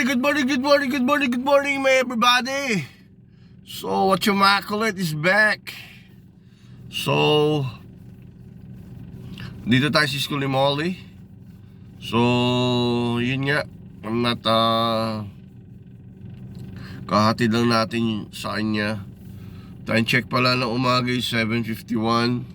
good morning, my everybody. So, what you immaculate is back. So, dito tayo sa School ni Molly. So, yun nga. I'm not, kahatid lang natin sa kanya. Time check pala ng umaga is 7:51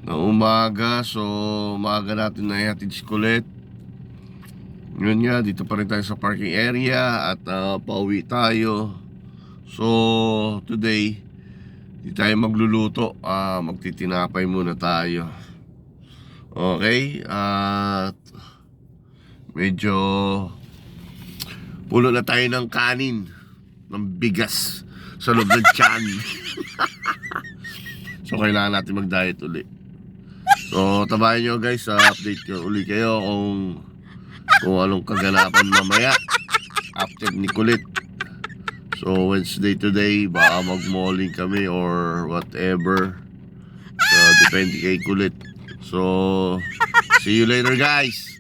na umaga. So, umaga natin na ihatid ulit. Yun nga, dito pa rin tayo sa parking area at pauwi tayo. So, today di tayo magluluto, magtitinapay muna tayo. Okay, at medyo pulo na tayo ng kanin, ng bigas sa loob ng tiyan. So, kailangan natin mag-diet uli. So, tabayan nyo guys, update ko uli kayo kung anong kaganapan mamaya after ni Kulit. So Wednesday today, baka mag-malling kami or whatever. So depende kay Kulit. So see you later guys.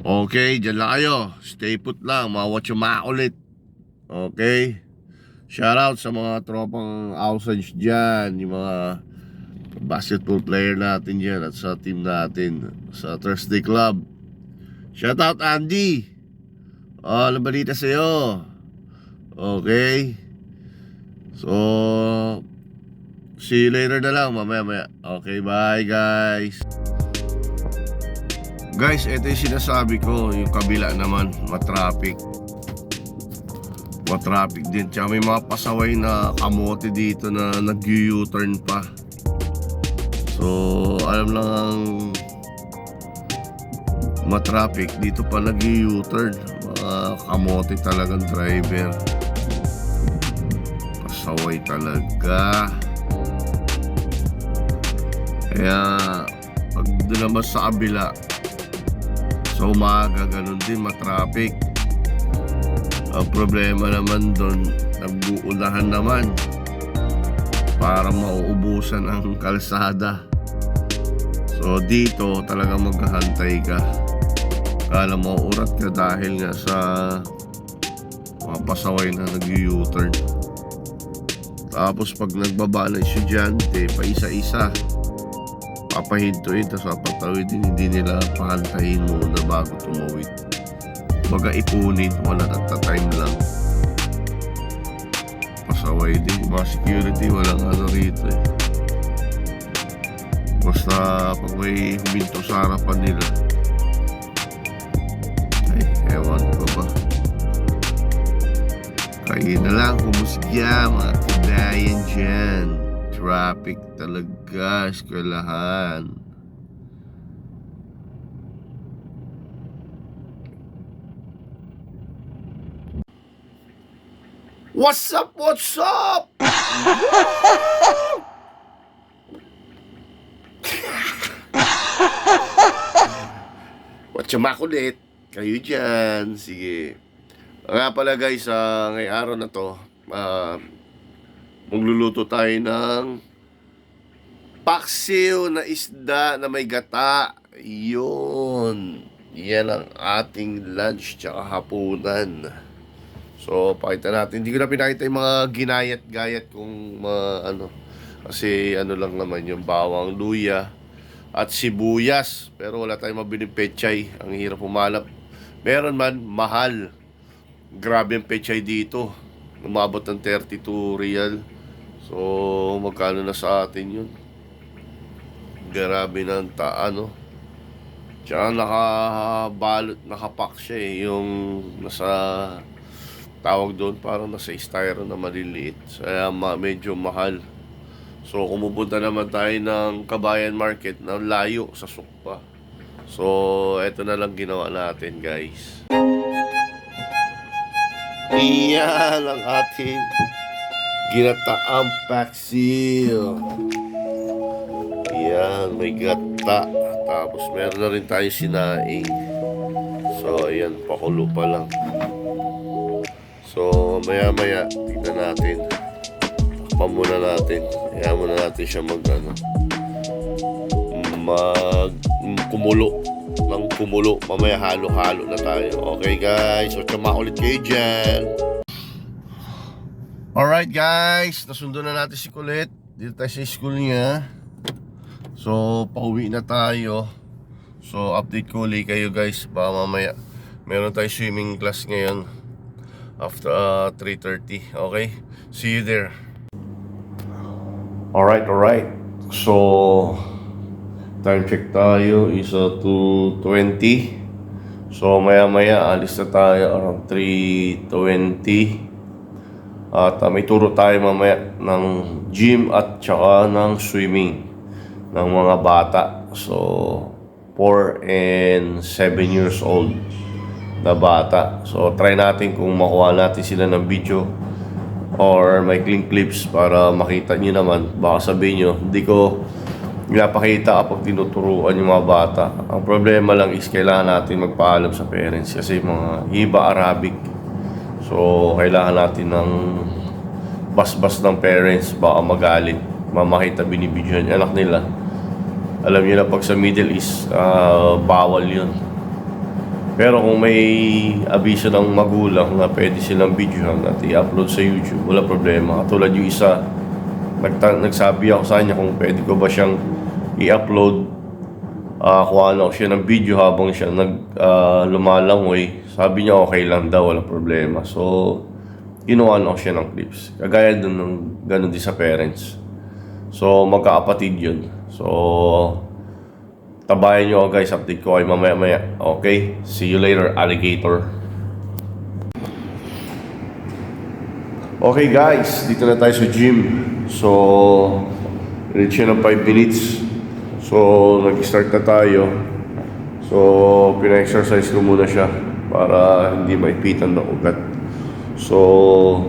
Okay, dyan lang kayo. Stay put lang, mawatch yung makulit. Okay, shout out sa mga tropang Ausage dyan, yung mga basketball player natin dyan at sa team natin sa Thursday Club. Shout out Andy. Ano balita sa'yo? Okay. So see you later na lang mamaya. Okay, bye guys. Guys, ito yung sinasabi ko. Yung kabila naman, matraffic din. Tsaka may mga pasaway na kamote dito na nag-U-turn pa. So alam lang ang matraffic dito pa nag-U-turn. Mga kamote talagang driver, pasaway talaga. Kaya pag doon naman sa kabila sa umaga, ganun din matraffic. Ang problema naman doon, nag-uunahan naman para mauubusan ang kalsada. So dito talagang maghahantay ka. Kala mo urat ka dahil nga sa mga pasaway na nag-U-turn. Tapos pag nagbaba ng estudyante, pa isa-isa papahintuin, tapos papatawid din, hindi nila pahantayin muna bago tumawid. Baga ipunin, wala time lang. Pasaway din, mga security, walang ano rito eh. Basta pag may huminto sa harapan nila, ewan ko ba. Kayo na lang, humusga mga kadayan dyan. Traffic talaga, eskwelahan. What's up? What's up? What's your makulit? Kayo dyan, sige. Nga pala guys, ngayong araw na to, magluluto tayo ng paksiw na isda na may gata. Yun, yan ang ating lunch tsaka hapunan. So, pakita natin. Hindi ko na pinakita yung mga ginayat-gayat kung ano. Kasi ano lang naman yung bawang, luya at sibuyas. Pero wala tayong mabiling pechay. Ang hirap humalap. Meron man, mahal. Grabe ang pechay dito. Umabot ng 32 real. So, magkano na sa atin yun? Grabe ng ano. Tsaka nakabalot, nakapak siya eh. Yung nasa, tawag doon, parang nasa styro na maliliit. Kaya medyo mahal. So, kumupunta naman tayo ng Kabayan Market na layo sa Sukpa. So, eto na lang ginawa natin guys. Iyan ang ating ginataang paksiw. Iyan, may gata. Tapos meron na rin tayo sinaing. So, ayan, pakulo pa lang. So, maya-maya, tignan natin. Takpan muna natin. Kaya muna natin siya kumulo. ng kumulo. Mamaya halo-halo na tayo. Okay guys, so tsama ulit kayo dyan. Alright guys, nasundo na natin si Colette. Dito tayo sa school niya. So pauwi na tayo. So update ko ulit kayo guys. Baka mamaya meron tayo swimming class ngayon after 3:30. Okay, see you there. Alright. So time check tayo is 2:20. So maya alis na tayo around 3:20. At may turo tayo mamaya ng gym at saka ng swimming ng mga bata. So 4 and 7 years old na bata. So try natin kung makuha natin sila ng video or may clean clips para makita nyo naman. Baka sabihin nyo, hindi ko pinapakita kapag tinuturuan yung mga bata. Ang problema lang is kailangan natin magpaalam sa parents kasi mga iba Arabic. So kailangan natin ng basbas ng parents, baka magalit, mamakita binibidyohan yung anak nila. Alam niyo na pag sa Middle East, bawal yun. Pero kung may abiso ng magulang na pwede silang videohan at i-upload sa YouTube, wala problema. Katulad yung isa, nagsabi ako sa kanya kung pwede ko ba siyang i-upload, kuha na siya ng video habang siya lumalangoy. Sabi niya okay lang daw, wala problema. So ginawa na siya ng clips. Kagaya dun ng ganun din sa parents. So magkakapatid yun. So tabayan nyo guys, update ko kayo mamaya. Okay? See you later, alligator. Okay guys, dito na tayo sa gym. So reach ng 5 minutes. So nag-start na tayo. So pina-exercise ko muna siya para hindi maipitan ng ugat. So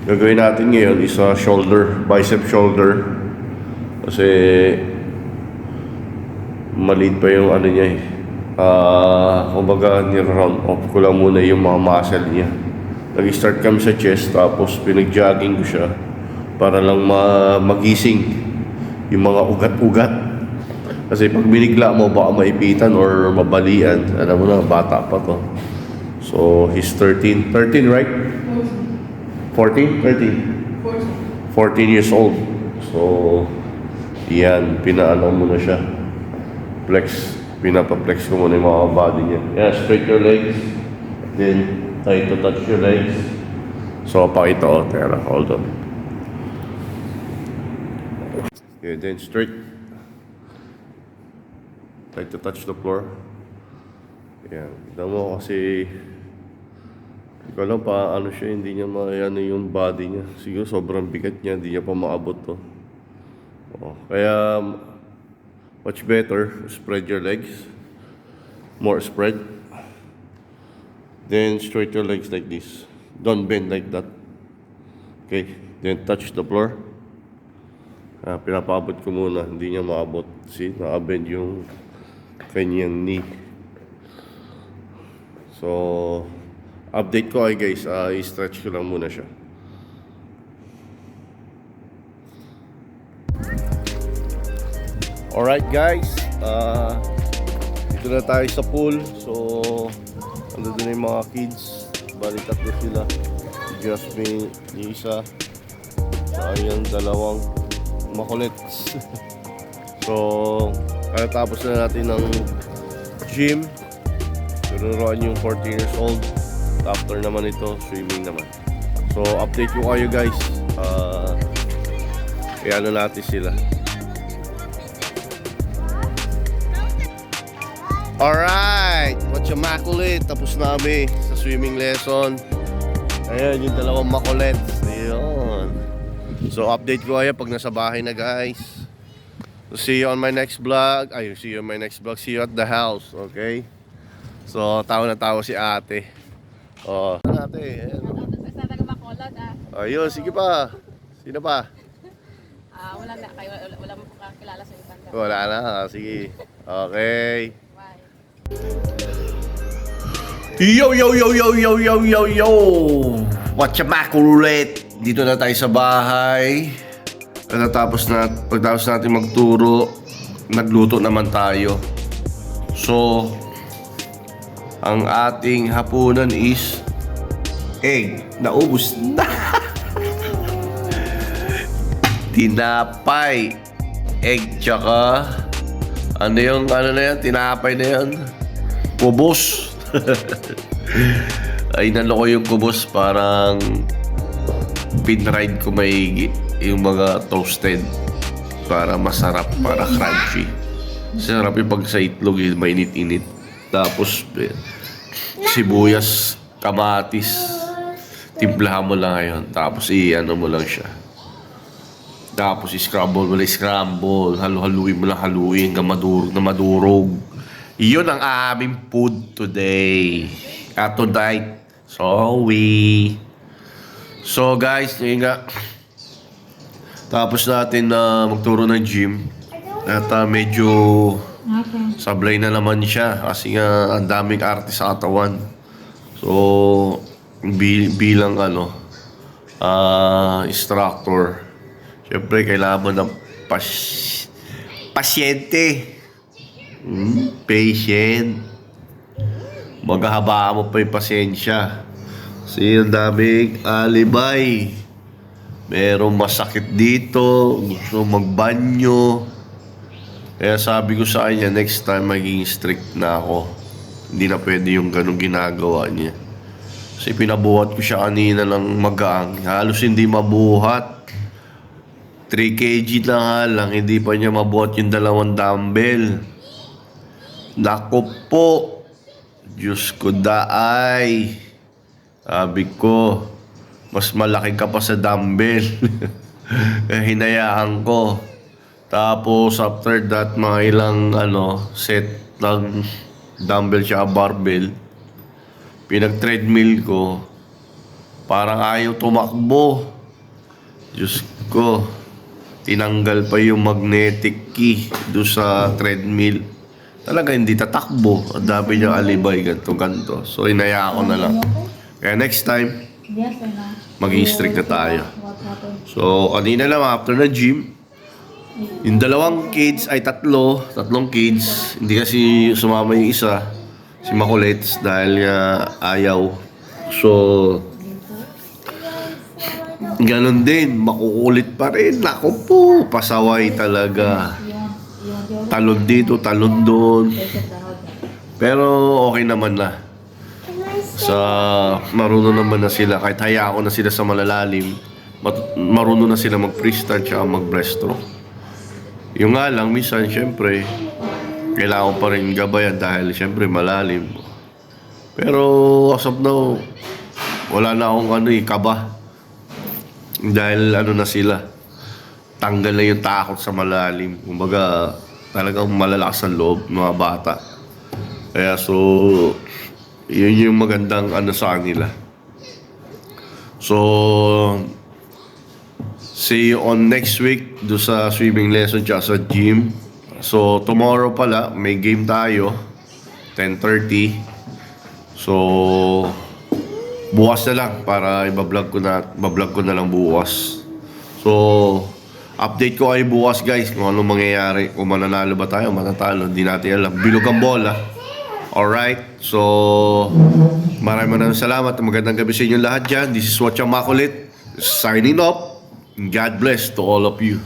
gagawin natin ngayon is shoulder, bicep shoulder. Kasi maliit pa yung ano niya eh. Kumbaga ni-round off ko lang muna yung mga muscle niya. Nag-start kami sa chest tapos pinag-jogging ko siya para lang magising yung mga ugat-ugat. Kasi pag binigla mo baka maipitan or mabalian. Alam mo na, bata pa to. So he's 13. 13 right? 14? 13? 14 years old. So yan, pinaano mo na siya. Flex, pinapa-flex ko muna yung mga body niya. Yeah, straight your legs. Then, try to touch your legs. So, pakita ko. Tera, hold on. Okay, then straight. Try to touch the floor. Yan. Kita mo kasi hindi ko alam pa ano siya, hindi niya maano yung body niya. Siguro sobrang bigat niya, hindi niya pa maabot to. Kaya much better, spread your legs. More spread. Then straight your legs like this. Don't bend like that. Okay. Then touch the floor. Pinapaabot ko muna. Hindi niya maabot. See, nakabend yung kanyang knee. So, update ko ay guys. I-stretch ko lang muna siya. Alright guys, dito na tayo sa pool. So, ando doon yung mga kids. Bali tatlo sila. Si Jasmine, yung isa. Saka yung dalawang makulits. So, tapos na natin ng gym. Tururuan yung 14 years old. After naman ito, swimming naman. So, update ko kayo guys. Kaya ano natin sila. Alright, what's your makulit? Tapos na kami sa swimming lesson. Ayan, yung dalawang makulit. Ayun. So, update ko kayo pag nasa bahay na guys. So, see you on my next vlog. See you on my next vlog. See you at the house, okay? So, tawa na tawa si ate. Ate, ayan. Ayun, sige pa. Sino pa? Wala na, wala mo kakilala sa ibang. Wala na, sige. Okay. Yo! What's up, makulit? Dito na tayo sa bahay. Pagkatapos natin magturo, nagluto naman tayo. So, ang ating hapunan is egg. Naubos na. Tinapay. Egg tsaka ano na yan? Tinapay na yan. Kubos. Ay, naloko yung kubos. Parang pinride ko maigi yung mga toasted para masarap, para crunchy. Sarap yung pag sa itlog, mainit-init. Tapos sibuyas, kamatis, timplahan mo lang ngayon. Tapos i-ano mo lang siya. Tapos i-scramble mo lang, halu-haluin mo lang, haluin hanggang madurog na madurog. Iyon ang aming food today. Tonight. So guys, yun nga. Tapos natin na magturo ng gym. At medyo sablay na naman siya. Kasi nga ang daming artist sa katawan. So, bilang instructor, siyempre, kailangan mo ng pasyente. Patient. Maghahabaan mo pa yung pasensya. Kasi ang daming alibay. Merong masakit dito. Gusto magbanyo. Kaya sabi ko sa kanya, next time maging strict na ako. Hindi na pwede yung ganong ginagawa niya. Kasi pinabuhat ko siya kanina ng magaang. Halos hindi mabuhat. 3 kg na lang, hindi pa niya mabuhat yung 2 dumbbell. Naku po, Diyos ko daay. Sabi ko, mas malaki ka pa sa dumbbell. Hinayaan ko. Tapos after that, mga ilang set ng dumbbell siya barbell. Pinag-treadmill ko. Parang ayaw tumakbo. Diyos ko. Tinanggal pa yung magnetic key doon sa treadmill. Talaga hindi tatakbo. Ang dami niyang alibay, ganto. So, inaya ko na lang. Kaya next time, maging strict na tayo. So, kanina lang after na gym, yung 2 kids ay 3 kids. Hindi kasi sumama yung isa, si Makulets, dahil ayaw. So, ganun din, makukulit pa rin. Naku po, pasaway talaga. Talon dito, talon doon. Pero okay naman na. Marunong naman na sila. Kahit hayaan ko na sila sa malalalim, marunong na sila mag-freestyle tsaka mag-breaststroke. Yung nga lang, minsan, syempre, kailangan pa rin gabayan dahil syempre malalim. Pero as of now, wala na akong kaba. Dahil na sila, tanggal na yung takot sa malalim. Kumbaga, talagang malalakas ang loob, mga bata. Kaya yun yung magandang sa kanila. So, see you on next week do sa swimming lesson tsaka sa gym. So, tomorrow pala, may game tayo, 10:30. So, bukas na lang para i-vlog ko na lang bukas. So, update ko kayo bukas guys kung anong mangyayari, kung mananalo ba tayo, matatalo, hindi natin alam. Bilog ang bola. Alright, so maraming salamat. Magandang gabi sa inyo lahat dyan. This is Watcha Makulit signing off. God bless to all of you.